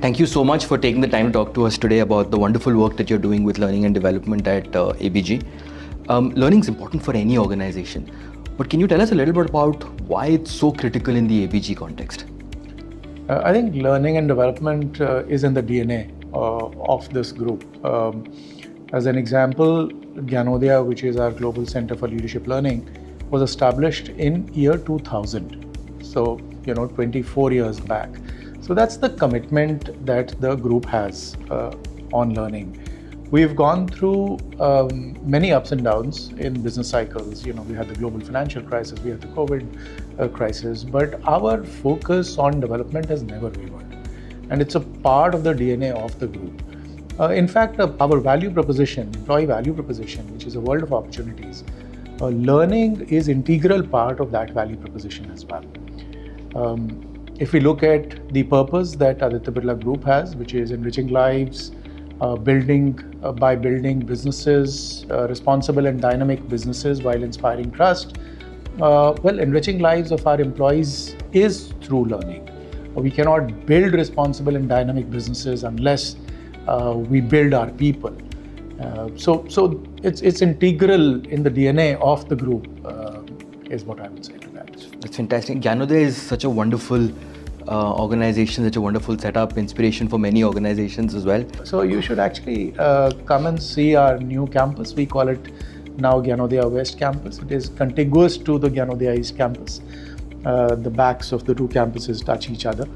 Thank you so much for taking the time to talk to us today about the wonderful work that you're doing with learning and development at ABG. Learning is important for any organization, but can you tell us a little bit about why it's so critical in the ABG context? I think learning and development is in the DNA of this group. As an example, Gyanodaya, which is our Global Center for Leadership Learning, was established in year 2000. So, 24 years back. So that's the commitment that the group has on learning. We've gone through many ups and downs in business cycles. We had the global financial crisis, we had the COVID crisis, but our focus on development has never wavered. And it's a part of the DNA of the group. In fact, our value proposition, employee value proposition, which is a world of opportunities, learning is integral part of that value proposition as well. If we look at the purpose that Aditya Birla Group has, which is enriching lives, building businesses, responsible and dynamic businesses while inspiring trust. Enriching lives of our employees is through learning. We cannot build responsible and dynamic businesses unless we build our people. So it's integral in the DNA of the group, is what I would say to that. That's fantastic. Gyanodaya is such a wonderful organization, such a wonderful setup, inspiration for many organizations as well. So you should actually come and see our new campus. We call it now Gyanodaya West Campus. It is contiguous to the Gyanodaya East Campus. The backs of the two campuses touch each other.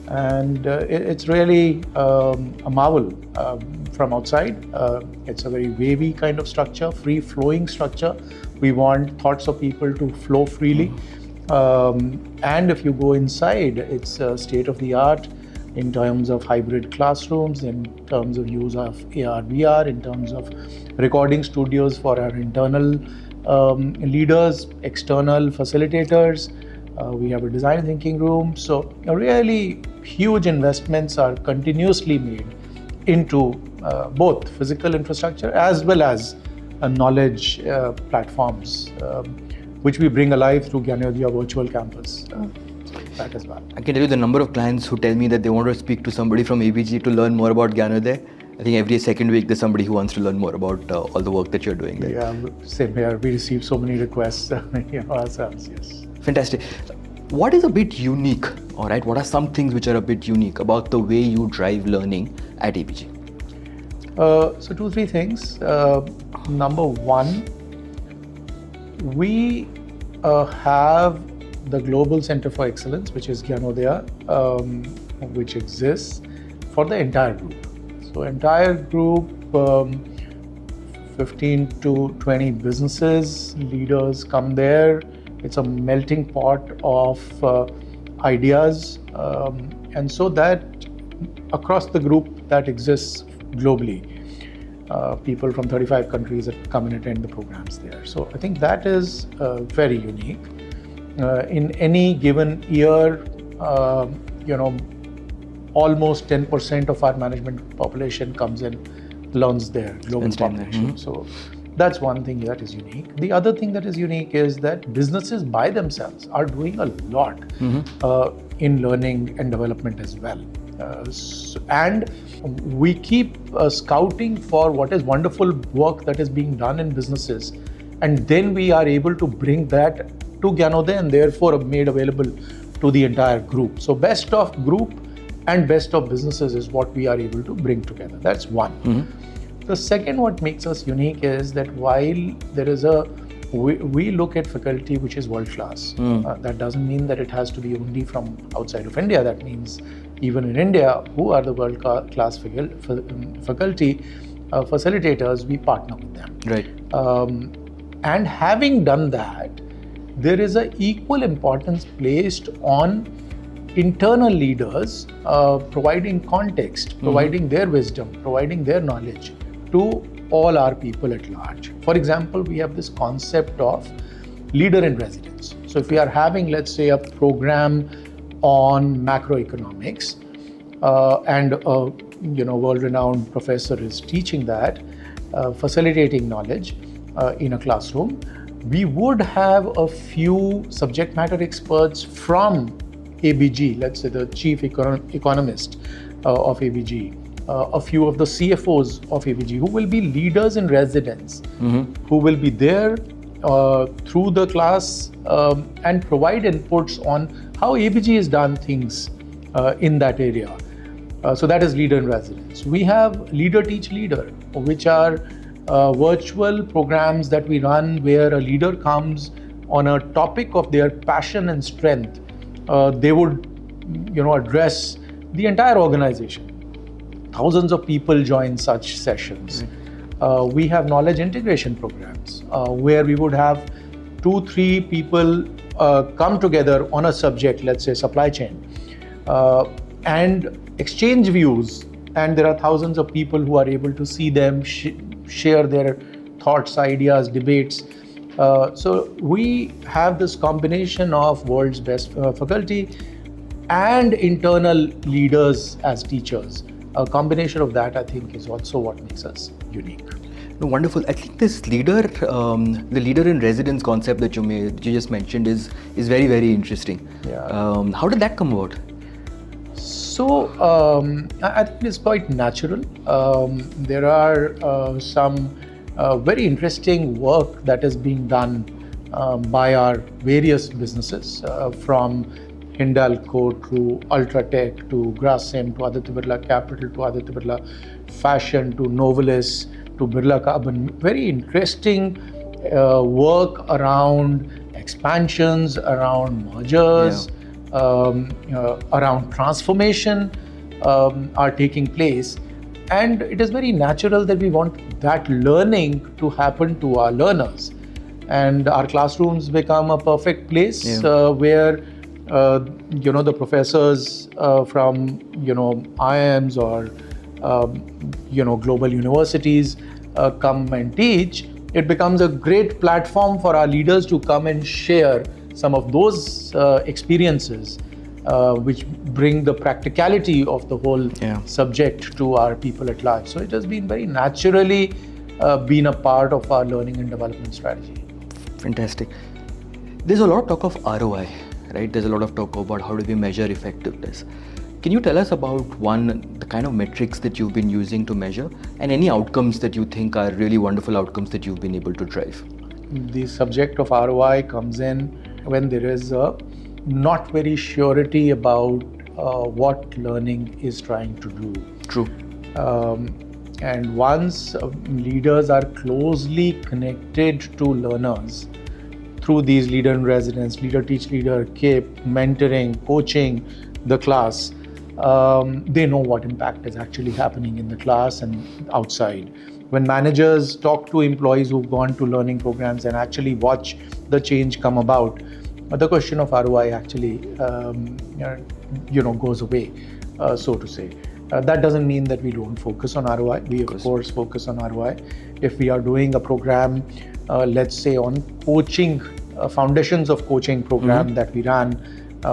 And it's really a marvel from outside. It's a very wavy kind of structure, free-flowing structure. We want thoughts of people to flow freely. And if you go inside, it's state-of-the-art in terms of hybrid classrooms, in terms of use of AR, VR, in terms of recording studios for our internal leaders, external facilitators. We have a design thinking room. So really huge investments are continuously made into both physical infrastructure as well as knowledge platforms, which we bring alive through Gyanodaya Virtual Campus. That as well. I can tell you the number of clients who tell me that they want to speak to somebody from ABG to learn more about Gyanodaya. I think every second week there's somebody who wants to learn more about all the work that you're doing there. Yeah, same here. We receive so many requests ourselves, yes. Fantastic. What is a bit unique, all right? What are some things which are a bit unique about the way you drive learning at ABG? So 2-3 things. Number one, we have the Global Center for Excellence, which is Gyanodaya, which exists for the entire group. So entire group, 15 to 20 businesses, leaders come there. It's a melting pot of ideas. And so that across the group that exists globally, people from 35 countries that come and attend the programs there. So I think that is very unique. In any given year, almost 10% of our management population comes and learns there, global population. Mm-hmm. So that's one thing that is unique. The other thing that is unique is that businesses by themselves are doing a lot in learning and development as well. And we keep scouting for what is wonderful work that is being done in businesses, and then we are able to bring that to Gyanodaya and therefore made available to the entire group. So best of group and best of businesses is what we are able to bring together. That's one. Mm-hmm. The second, what makes us unique is that while there is we look at faculty which is world class. That doesn't mean that it has to be only from outside of India. That means even in India, who are the world class faculty facilitators, we partner with them. Right. And having done that, there is an equal importance placed on internal leaders providing context, providing their wisdom, providing their knowledge to all our people at large. For example, we have this concept of leader in residence. So if we are having, let's say, a program on macroeconomics, and a world-renowned professor is teaching that, facilitating knowledge in a classroom, we would have a few subject matter experts from ABG, let's say the chief economist, of ABG, a few of the CFOs of ABG who will be leaders in residence, who will be there through the class and provide inputs on how ABG has done things in that area. So that is leader in residence. We have leader teach leader, which are virtual programs that we run where a leader comes on a topic of their passion and strength. They would address the entire organization. Thousands of people join such sessions. We have knowledge integration programs where we would have 2-3 people come together on a subject, let's say supply chain, and exchange views, and there are thousands of people who are able to see them, share their thoughts, ideas, debates. So we have this combination of world's best faculty and internal leaders as teachers. A combination of that, I think, is also what makes us unique. No, wonderful. I think this the leader in residence concept that you just mentioned is very, very interesting. Yeah. How did that come about? So I think it's quite natural. There are some very interesting work that is being done by our various businesses, from Hindalco to Ultratech to Grasim to Aditya Birla Capital to Aditya Birla Fashion to Novelis to Birla Carbon. Very interesting work around expansions, around mergers, around transformation are taking place. And it is very natural that we want that learning to happen to our learners. And our classrooms become a perfect place where the professors from IIMs or global universities come and teach. It becomes a great platform for our leaders to come and share some of those experiences which bring the practicality of the whole subject to our people at large. So it has been very naturally been a part of our learning and development strategy. Fantastic. There's a lot of talk of ROI, right? There's a lot of talk about how do we measure effectiveness. Can you tell us about the kind of metrics that you've been using to measure, and any outcomes that you think are really wonderful outcomes that you've been able to drive? The subject of ROI comes in when there is a not very surety about what learning is trying to do. True. And once leaders are closely connected to learners through these leader in residence, leader teach leader, KIP, mentoring, coaching the class, they know what impact is actually happening in the class and outside. When managers talk to employees who've gone to learning programs and actually watch the change come about, the question of ROI actually goes away, so to say. That doesn't mean that we don't focus on ROI. We of course focus on ROI. If we are doing a program, let's say on coaching, foundations of coaching program that we ran,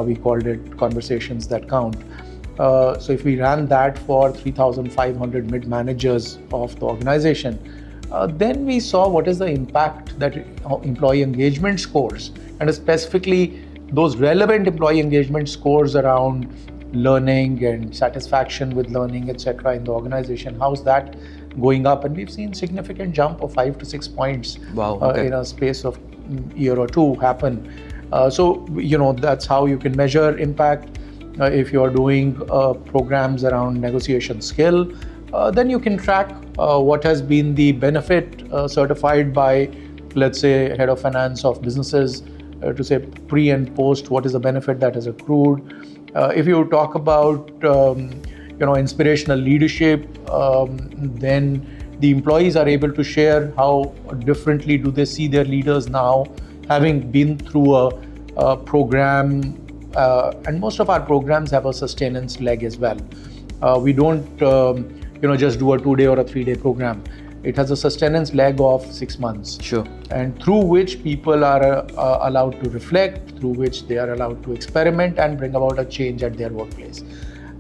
we called it Conversations That Count. So if we ran that for 3,500 mid-managers of the organization, then we saw what is the impact that employee engagement scores, and specifically those relevant employee engagement scores around learning and satisfaction with learning, etc. in the organization. How's that going up? And we've seen significant jump of 5 to 6 points in a space of year or two happen. So that's how you can measure impact. If you're doing programs around negotiation skill, then you can track what has been the benefit certified by, let's say, head of finance of businesses, to say pre and post, what is the benefit that has accrued. If you talk about inspirational leadership, then the employees are able to share how differently do they see their leaders now, having been through a program. And most of our programs have a sustenance leg as well. We don't just do a 2-day or a 3-day program. It has a sustenance leg of 6 months. Sure. And through which people are allowed to reflect, through which they are allowed to experiment and bring about a change at their workplace.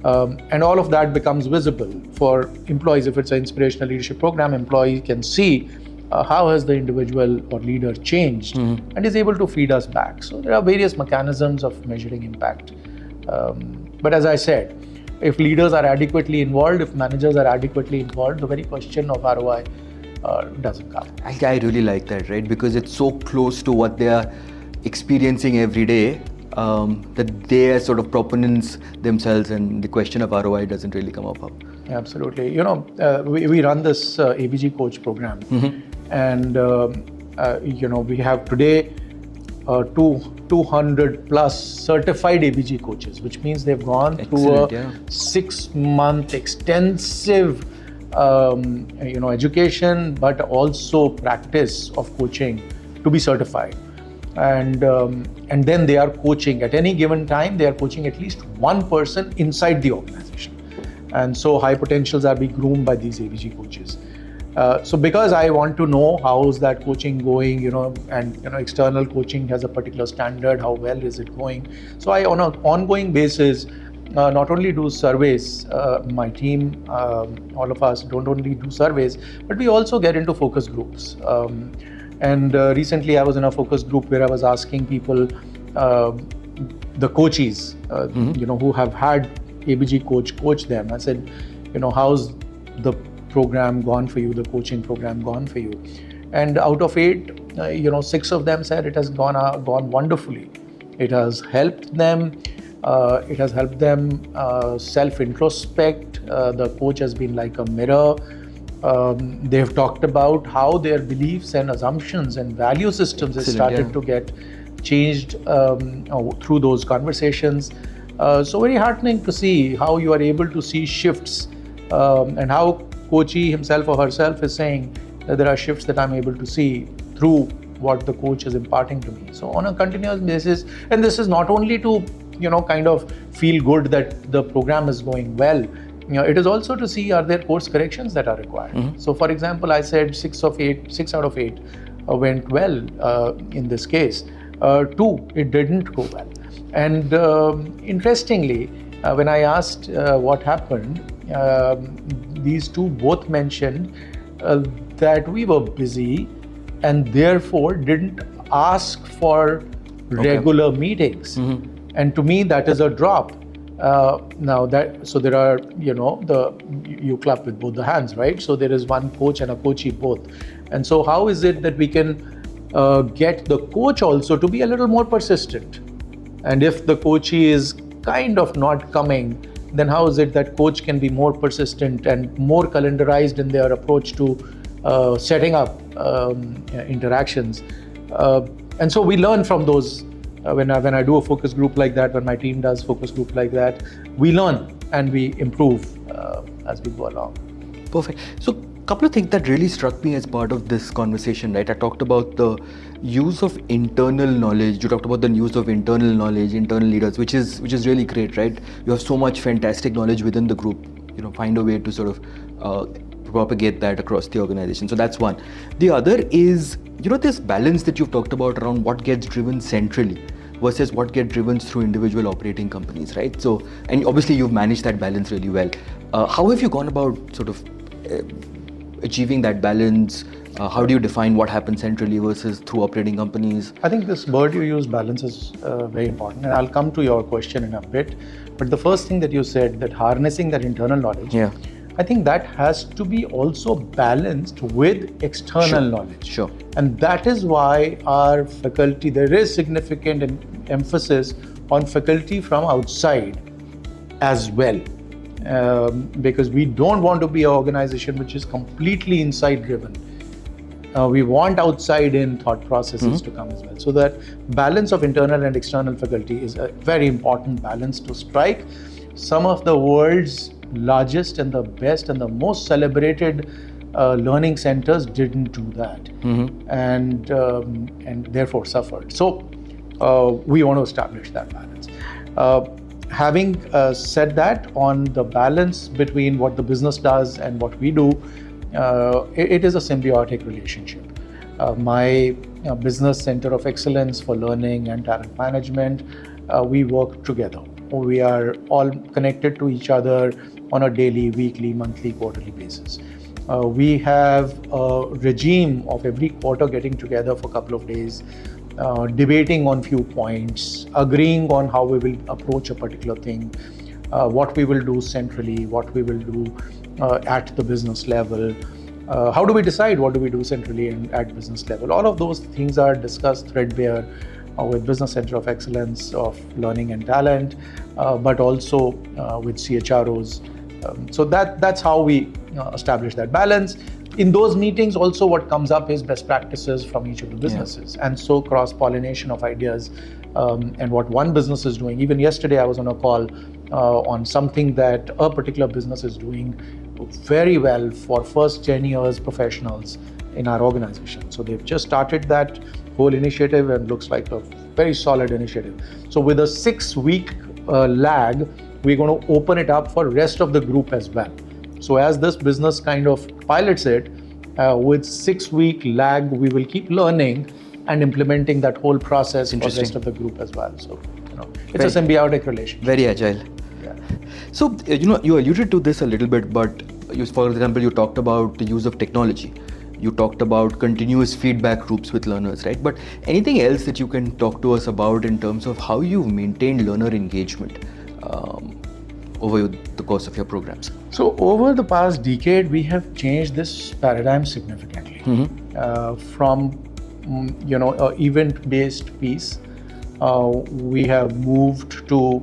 And all of that becomes visible for employees. If it's an inspirational leadership program, employee can see how has the individual or leader changed and is able to feed us back. So there are various mechanisms of measuring impact. But as I said, if leaders are adequately involved, if managers are adequately involved, the very question of ROI doesn't come. I really like that, right? Because it's so close to what they are experiencing every day, that they are sort of proponents themselves, and the question of ROI doesn't really come up. Absolutely. We run this ABG coach program, and we have today 200 plus certified ABG coaches, which means they've gone through a 6-month extensive education, but also practice of coaching to be certified. And then they are coaching at any given time. They are coaching at least one person inside the organization, and so high potentials are being groomed by these ABG coaches. So because I want to know how's that coaching going, and external coaching has a particular standard, how well is it going? So I, on an ongoing basis, not only do surveys, my team, all of us don't only do surveys, but we also get into focus groups. And recently I was in a focus group where I was asking people, the coaches, who have had ABG coach them. I said, how's the program gone for you, the coaching program gone for you? And out of 8, 6 of them said it has gone wonderfully. It has helped them. Self-introspect. The coach has been like a mirror. They've talked about how their beliefs and assumptions and value systems have started to get changed through those conversations. So very heartening to see how you are able to see shifts, and how coachee himself or herself is saying that there are shifts that I'm able to see through what the coach is imparting to me. So on a continuous basis, and this is not only to kind of feel good that the program is going well, it is also to see are there course corrections that are required. So for example, I said 6 out of 8 went well in this case. 2, it didn't go well. And interestingly, when I asked what happened, these 2 both mentioned that we were busy and therefore didn't ask for regular meetings. And to me, that is a drop. So there are, you clap with both the hands, right? So there is one coach and a coachee both. And so how is it that we can get the coach also to be a little more persistent? And if the coachee is kind of not coming, then how is it that coach can be more persistent and more calendarized in their approach to setting up interactions? And so we learn from those. When I do a focus group like that, when my team does focus group like that, we learn and we improve as we go along. Perfect. So a couple of things that really struck me as part of this conversation, right? I talked about the use of internal knowledge. You talked about the use of internal knowledge, internal leaders, which is really great, right? You have so much fantastic knowledge within the group. Find a way to sort of propagate that across the organization. So that's one. The other is, this balance that you've talked about around what gets driven centrally versus what gets driven through individual operating companies, right? So, and obviously you've managed that balance really well. How have you gone about sort of achieving that balance? How do you define what happens centrally versus through operating companies? I think this word you use, balance, is very important. And I'll come to your question in a bit. But the first thing that you said, that harnessing that internal knowledge, I think that has to be also balanced with external knowledge. Sure. And that is why our faculty, there is significant emphasis on faculty from outside as well. Because we don't want to be an organization which is completely inside driven. We want outside in thought processes to come as well. So that balance of internal and external faculty is a very important balance to strike. Some of the world's largest and the best and the most celebrated learning centers didn't do that, and therefore suffered. So we want to establish that balance. Having said that, on the balance between what the business does and what we do, it is a symbiotic relationship. My business center of excellence for learning and talent management, we work together. We are all connected to each other on a daily, weekly, monthly, quarterly basis. We have a regime of every quarter getting together for a couple of days, debating on few points, agreeing on how we will approach a particular thing, what we will do centrally, what we will do at the business level. How do we decide what do we do centrally and at business level? All of those things are discussed threadbare with Business Center of Excellence of Learning and Talent, but also with CHROs. So that's how we establish that balance. In those meetings also what comes up is best practices from each of the businesses, and so cross-pollination of ideas and what one business is doing. Even yesterday I was on a call on something that a particular business is doing very well for first 10 years professionals in our organization. So they've just started that whole initiative and looks like a very solid initiative. So with a 6-week lag, we're going to open it up for rest of the group as well. So as this business kind of pilots it, with 6-week lag, we will keep learning and implementing that whole process for the rest of the group as well. So, it's a symbiotic relationship. Very agile. Yeah. So, you alluded to this a little bit, but for example, you talked about the use of technology. You talked about continuous feedback loops with learners, right? But anything else that you can talk to us about in terms of how you've maintained learner engagement over the course of your programs? So over the past decade, we have changed this paradigm significantly. From event-based piece, we have moved to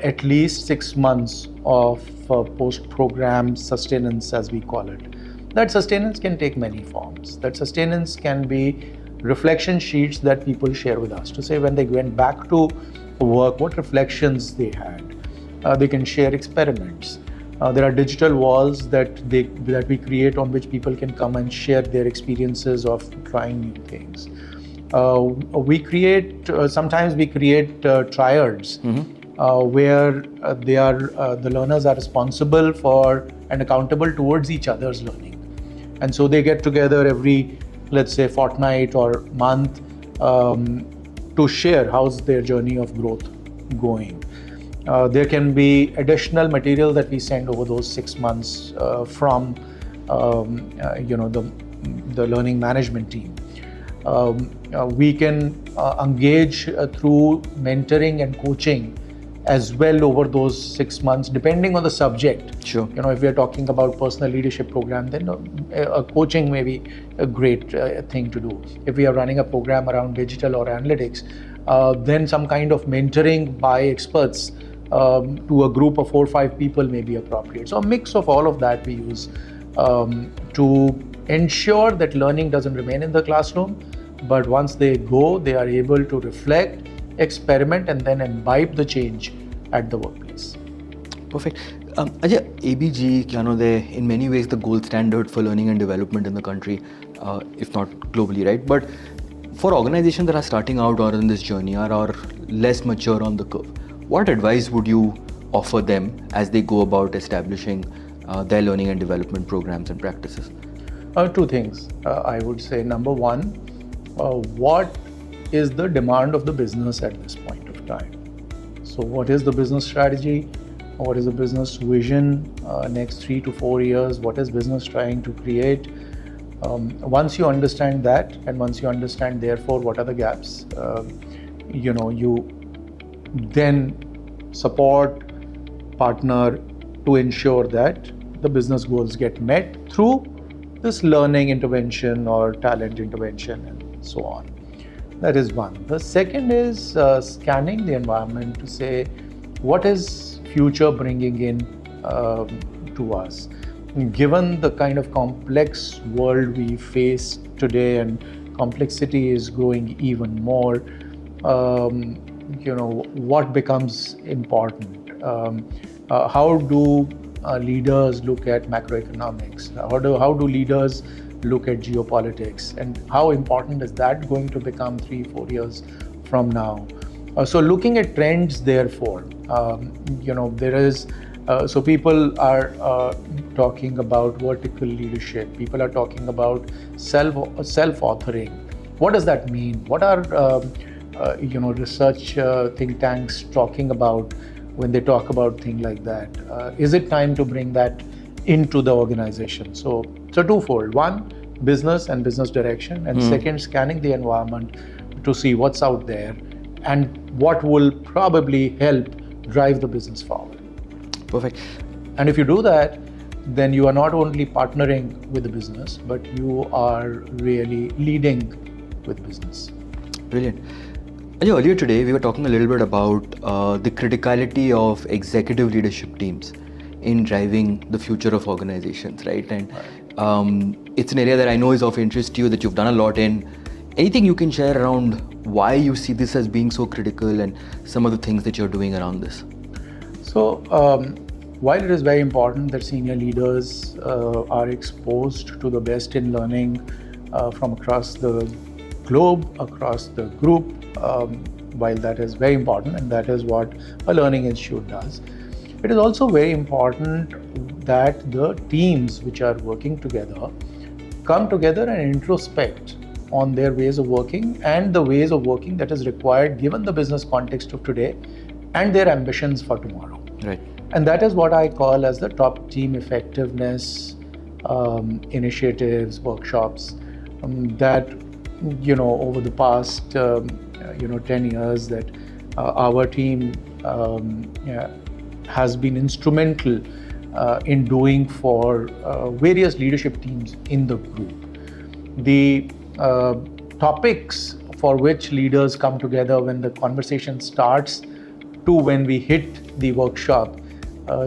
at least 6 months of post-program sustenance, as we call it. That sustenance can take many forms. That sustenance can be reflection sheets that people share with us to say when they went back to work, what reflections they had. They can share experiments. There are digital walls that we create on which people can come and share their experiences of trying new things. Sometimes we create triads where the learners are responsible for and accountable towards each other's learning. And so they get together every, let's say, fortnight or month to share how's their journey of growth going. There can be additional material that we send over those 6 months from the learning management team. We can engage through mentoring and coaching as well over those 6 months, depending on the subject. Sure. If we are talking about personal leadership program, then a coaching may be a great thing to do. If we are running a program around digital or analytics, then some kind of mentoring by experts to a group of 4 or 5 people may be appropriate. So a mix of all of that we use to ensure that learning doesn't remain in the classroom, but once they go, they are able to reflect, experiment, and then imbibe the change at the workplace. Perfect. Ajay, ABG, they're in many ways the gold standard for learning and development in the country, if not globally, right? But for organizations that are starting out or in this journey or less mature on the curve, what advice would you offer them as they go about establishing their learning and development programs and practices? 2 things. I would say, number one, what is the demand of the business at this point of time? So what is the business strategy? What is the business vision next 3 to 4 years? What is business trying to create? Once you understand that, and once you understand therefore what are the gaps, you then support, partner to ensure that the business goals get met through this learning intervention or talent intervention and so on. That is one. The second is scanning the environment to say what is future bringing in to us. Given the kind of complex world we face today, and complexity is growing even more, what becomes important? How do leaders look at macroeconomics? How do leaders look at geopolitics? And how important is that going to become 3-4 years from now? So looking at trends, therefore, there is, so people are talking about vertical leadership. People are talking about self-authoring. What does that mean? What are research think tanks talking about when they talk about things like that? Is it time to bring that into the organization? So twofold. One, business and business direction, and second, scanning the environment to see what's out there and what will probably help drive the business forward. Perfect. And if you do that, then you are not only partnering with the business, but you are really leading with business. Brilliant. Ajay, earlier today, we were talking a little bit about the criticality of executive leadership teams in driving the future of organizations, right? And it's an area that I know is of interest to you, that you've done a lot in. Anything you can share around why you see this as being so critical and some of the things that you're doing around this? So, while it is very important that senior leaders are exposed to the best in learning from across the globe, across the group, while that is very important and that is what a learning institute does, it is also very important that the teams which are working together come together and introspect on their ways of working and the ways of working that is required given the business context of today and their ambitions for tomorrow. Right. And that is what I call as the top team effectiveness initiatives, workshops that, over the past 10 years that our team has been instrumental in doing for various leadership teams in the group. The topics for which leaders come together when the conversation starts to when we hit the workshop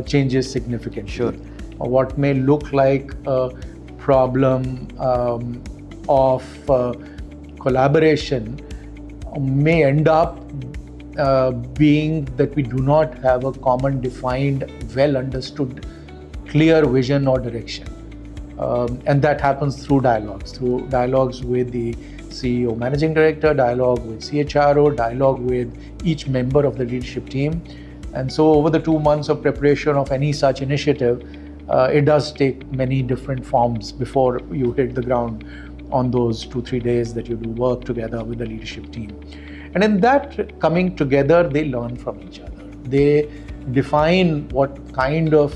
changes significantly. Sure. What may look like a problem of collaboration may end up being that we do not have a common, defined, well understood, clear vision or direction. And that happens through dialogues with the CEO, Managing Director, dialogue with CHRO, dialogue with each member of the leadership team. And so over the 2 months of preparation of any such initiative, it does take many different forms before you hit the ground on those 2-3 days that you do work together with the leadership team. And in that coming together, they learn from each other. They define what kind of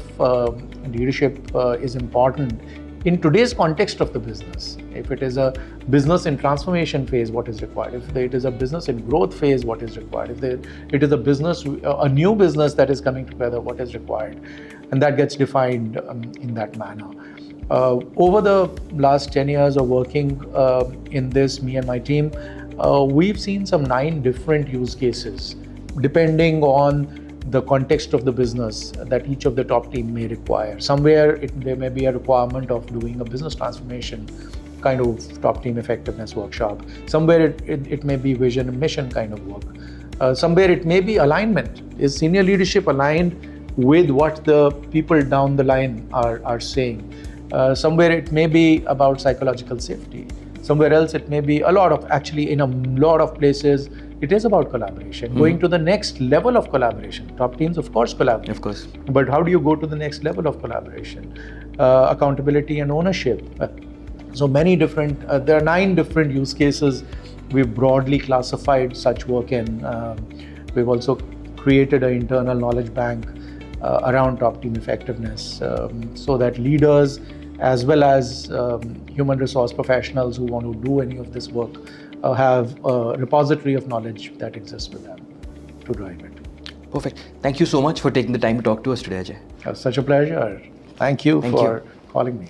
leadership is important in today's context of the business. If it is a business in transformation phase, what is required? If it is a business in growth phase, what is required? If it is a new business that is coming together, what is required? And that gets defined in that manner. Over the last 10 years of working in this, me and my team, we've seen some 9 different use cases, depending on the context of the business that each of the top team may require. Somewhere there may be a requirement of doing a business transformation kind of top team effectiveness workshop. Somewhere it may be vision and mission kind of work. Somewhere it may be alignment. Is senior leadership aligned with what the people down the line are saying? Somewhere it may be about psychological safety. Somewhere else it may be in a lot of places, it is about collaboration, going to the next level of collaboration. Top teams, of course, collaborate. Of course. But how do you go to the next level of collaboration? Accountability and ownership. So many different, there are 9 different use cases we've broadly classified such work in. We've also created an internal knowledge bank around top team effectiveness so that leaders as well as human resource professionals who want to do any of this work have a repository of knowledge that exists with them to drive it. Perfect. Thank you so much for taking the time to talk to us today, Ajay. Such a pleasure. Thank you for calling me.